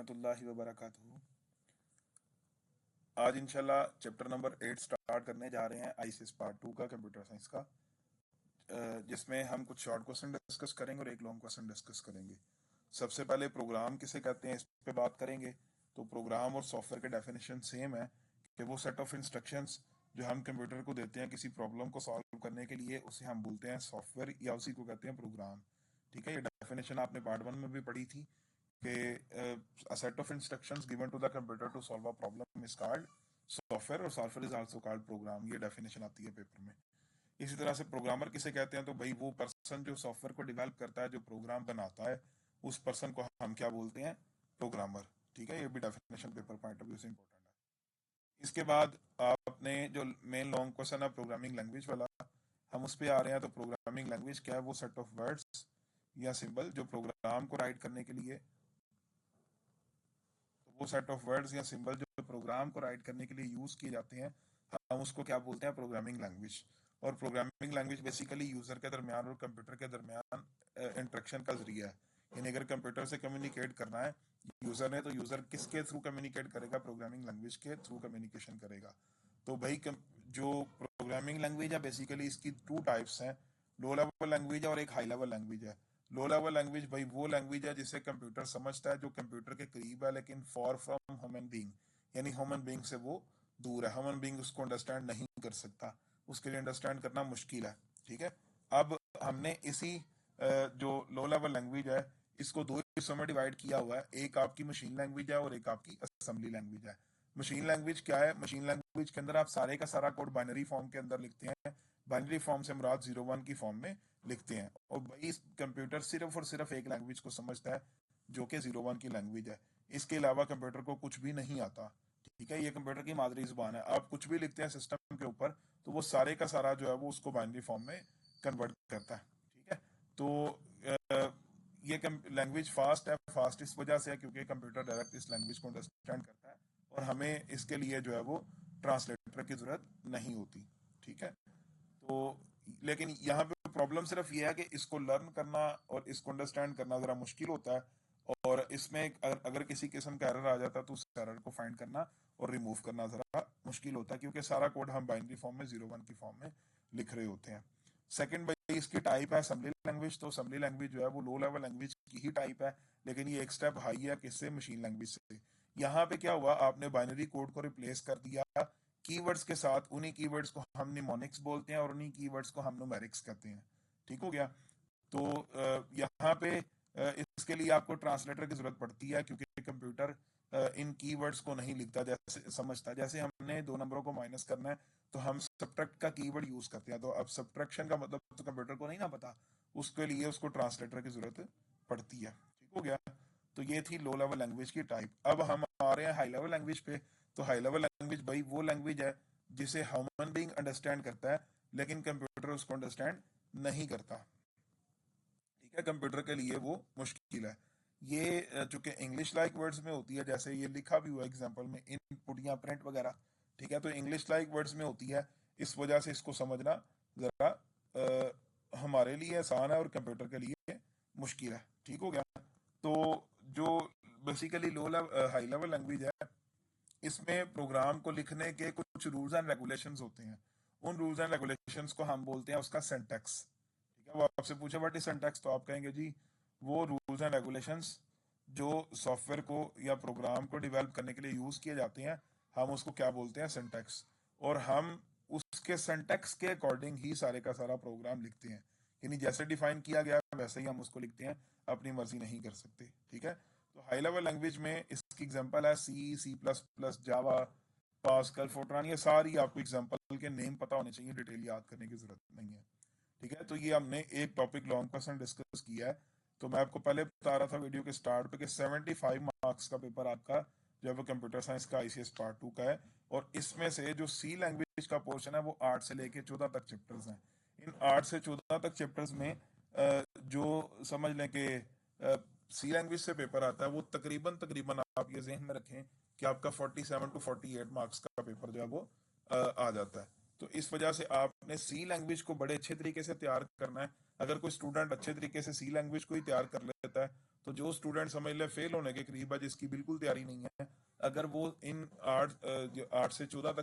रहमतुल्लाहि व बरकातुहू। आज इंशाल्लाह चैप्टर नंबर 8 स्टार्ट करने जा रहे हैं आईसीएस पार्ट 2 का कंप्यूटर साइंस का, जिसमें हम कुछ शॉर्ट क्वेश्चन डिस्कस करेंगे और एक लॉन्ग क्वेश्चन डिस्कस करेंगे। सबसे पहले प्रोग्राम किसे कहते हैं इस पे बात करेंगे। तो प्रोग्राम और सॉफ्टवेयर के डेफिनेशन सेम है कि वो सेट ऑफ इंस्ट्रक्शंस जो हम कंप्यूटर को देते हैं किसी प्रॉब्लम को सॉल्व करने के लिए, उसे हम बोलते हैं सॉफ्टवेयर या उसी को कहते हैं प्रोग्राम। ठीक है, ये डेफिनेशन आपने पार्ट 1 में भी पढ़ी थी कि a set of instructions given to the computer to solve a problem is called software और software is also called program। ये डेफिनेशन आती है पेपर में। इसी तरह से प्रोग्रामर किसे कहते हैं, तो भाई वो पर्सन जो सॉफ्टवेयर को डेवलप करता है, जो प्रोग्राम बनाता है, उस पर्सन को हम क्या बोलते हैं, प्रोग्रामर। ठीक है, ये भी definition paper point of view से इंपॉर्टेंट है। इसके बाद आपने जो मेन लॉन्ग क्वेश्चन है प्रोग्रामिंग लैंग्वेज वाला, हम उस पर आ रहे हैं। तो प्रोग्रामिंग लैंग्वेज क्या है, वो सेट ऑफ वर्ड्स या सिंबल जो प्रोग्राम को राइट करने के लिए, वो सेट ऑफ वर्ड्स या सिंबल जो प्रोग्राम को राइट करने के लिए यूज किए जाते हैं, हम उसको क्या बोलते हैं, प्रोग्रामिंग लैंग्वेज। और प्रोग्रामिंग लैंग्वेज बेसिकली यूजर के दरमियान और कंप्यूटर के दरमियान इंटरेक्शन का जरिया है। यानी अगर कंप्यूटर से कम्युनिकेट करना है यूजर ने, तो यूजर किसके थ्रू कम्युनिकेट करेगा, प्रोग्रामिंग लैंग्वेज के थ्रू कम्युनिकेशन करेगा। तो भाई जो प्रोग्रामिंग लैंग्वेज है बेसिकली इसकी 2 टाइप्स हैं, लो लेवल लैंग्वेज है और एक हाई लेवल लैंग्वेज है। लो लेवल लैंग्वेज भाई वो लैंग्वेज है जिसे कंप्यूटर समझता है, जो कंप्यूटर के करीब है लेकिन फॉर फ्रॉम ह्यूमन बीइंग, यानी ह्यूमन बीइंग से वो दूर है, ह्यूमन बीइंग उसको अंडरस्टैंड नहीं कर सकता, उसके लिए अंडरस्टैंड करना मुश्किल है। ठीक है, अब हमने इसी जो लो लेवल लैंग्वेज है इसको 2 हिस्सों में डिवाइड किया हुआ है, एक आपकी मशीन लैंग्वेज है और एक आपकी असेंबली लैंग्वेज है। मशीन लैंग्वेज क्या है, मशीन लैंग्वेज के अंदर आप सारे का सारा कोड बाइनरी फॉर्म के अंदर लिखते हैं। बाइनरी फॉर्म से मुराद 0 1 की फॉर्म में लिखते हैं, और भाई कंप्यूटर सिर्फ और सिर्फ एक लैंग्वेज को समझता है जो कि 0 1 की लैंग्वेज है। इसके अलावा कंप्यूटर को कुछ भी नहीं आता। ठीक है, ये कंप्यूटर की मादरी जुबान है। आप कुछ भी लिखते हैं सिस्टम के ऊपर तो वो सारे का सारा जो है वो उसको बाइनरी फॉर्म में कन्वर्ट करता है। ठीक है, तो ये लैंग्वेज फास्ट है। फास्ट इस वजह से है क्योंकि कंप्यूटर डायरेक्ट इस लैंग्वेज को अंडरस्टैंड करता है और हमें इसके लिए जो है वो ट्रांसलेटर की जरूरत नहीं होती। ठीक है, तो लेकिन यहाँ पे प्रॉब्लम सिर्फ ये है कि इसको लर्न करना और इसको अंडरस्टैंड करना जरा मुश्किल होता है, और इसमें अगर किसी किस्म का एरर आ जाता है तो उस एरर को फाइंड करना और रिमूव करना जरा मुश्किल होता है, क्योंकि सारा कोड हम बाइनरी फॉर्म में 0 1 की फॉर्म में लिख रहे होते हैं। सेकंड भाई इसकी टाइप है असेंबली लैंग्वेज। तो असेंबली लैंग्वेज जो है वो लो लेवल लैंग्वेज की ही टाइप है, लेकिन ये एक स्टेप हाई है किससे, मशीन लैंग्वेज से। यहाँ पे क्या हुआ, आपने बाइनरी कोड को रिप्लेस कर दिया कीवर्ड्स के साथ। उन्हीं कीवर्ड्स को हम निमोनिक्स बोलते हैं और उन्हीं कीवर्ड्स को हम न्यूमेरिक्स कहते हैं। ठीक हो गया। तो यहाँ पे इसके लिए आपको ट्रांसलेटर की जरूरत पड़ती है, क्योंकि कंप्यूटर इन कीवर्ड्स को नहीं लिखता, जैसे समझता। जैसे हमने 2 नंबरों को माइनस करना है तो हम सब्ट्रैक्ट का कीवर्ड यूज करते हैं, तो अब सब्ट्रैक्शन का मतलब तो कंप्यूटर को नहीं ना पता, उसके लिए उसको ट्रांसलेटर की जरूरत पड़ती है। ठीक हो गया। तो ये थी लो लेवल लैंग्वेज की टाइप। अब हम आ रहे हैं हाई लेवल लैंग्वेज पे। तो हाई लेवल लैंग्वेज भाई वो लैंग्वेज है जिसे ह्यूमन बीइंग अंडरस्टैंड करता है लेकिन कंप्यूटर उसको अंडरस्टैंड नहीं करता। ठीक है, कंप्यूटर के लिए वो मुश्किल है। ये चूंकि इंग्लिश लाइक वर्ड्स में होती है, जैसे ये लिखा भी हुआ एग्जांपल में, इनपुट या प्रिंट वगैरह। ठीक है, तो इंग्लिश लाइक वर्ड्स में होती है, इस वजह से इसको समझना जरा हमारे लिए आसान है और कंप्यूटर के लिए मुश्किल है। ठीक हो गया। तो जो basically low level high level language है, इसमें प्रोग्राम को लिखने के कुछ रूल्स एंड रेगुलेशंस होते हैं। उन रूल्स एंड रेगुलेशंस को हम बोलते हैं उसका सिंटैक्स। ठीक है, वो आपसे पूछे व्हाट इज सिंटैक्स, तो आप कहेंगे जी वो रूल्स एंड रेगुलेशंस जो सॉफ्टवेयर को या प्रोग्राम को डेवलप करने के लिए यूज किए जाते हैं, हम उसको क्या बोलते हैं, सिंटैक्स। और हम उसके सिंटैक्स के अकॉर्डिंग ही सारे का सारा प्रोग्राम लिखते हैं, यानी जैसे डिफाइन किया गया वैसे ही हम उसको लिखते हैं, अपनी मर्जी नहीं कर सकते। ठीक है, तो हाई लेवल लैंग्वेज में इसकी एग्जांपल है सी, सी प्लस प्लस, जावा, पास्कल, फोर्ट्रान। ये सारी आपको एग्जांपल के नेम पता होने चाहिए, डिटेल याद करने की जरूरत नहीं है। ठीक है, तो ये हमने एक टॉपिक लॉन्ग क्वेश्चन डिस्कस किया है। तो मैं आपको पहले बता रहा था वीडियो के स्टार्ट पे कि 75 मार्क्स का पेपर आपका जो है वो कंप्यूटर साइंस का आईसीएस पार्ट 2 का है, और इसमें से जो सी लैंग्वेज का पोर्शन है वो 8 से लेके 14 तक चैप्टर्स हैं। इन 8 से 14 तक चैप्टर्स में जो समझ लें कि सी लैंग्वेज से पेपर आता है, वो तकरीबन तकरीबन आप ये जहन में रखें कि आपका 47 to 48 मार्क्स का पेपर जो है वो आ जाता है। तो इस वजह से आपने सी लैंग्वेज को बड़े अच्छे तरीके से तैयार करना है। अगर कोई स्टूडेंट अच्छे तरीके से सी लैंग्वेज को ही तैयार कर लेता है तो जो स्टूडेंट समझ ले फेल होने के करीब है, जिसकी बिल्कुल तैयारी नहीं है, अगर वो इन 8 से 14 तक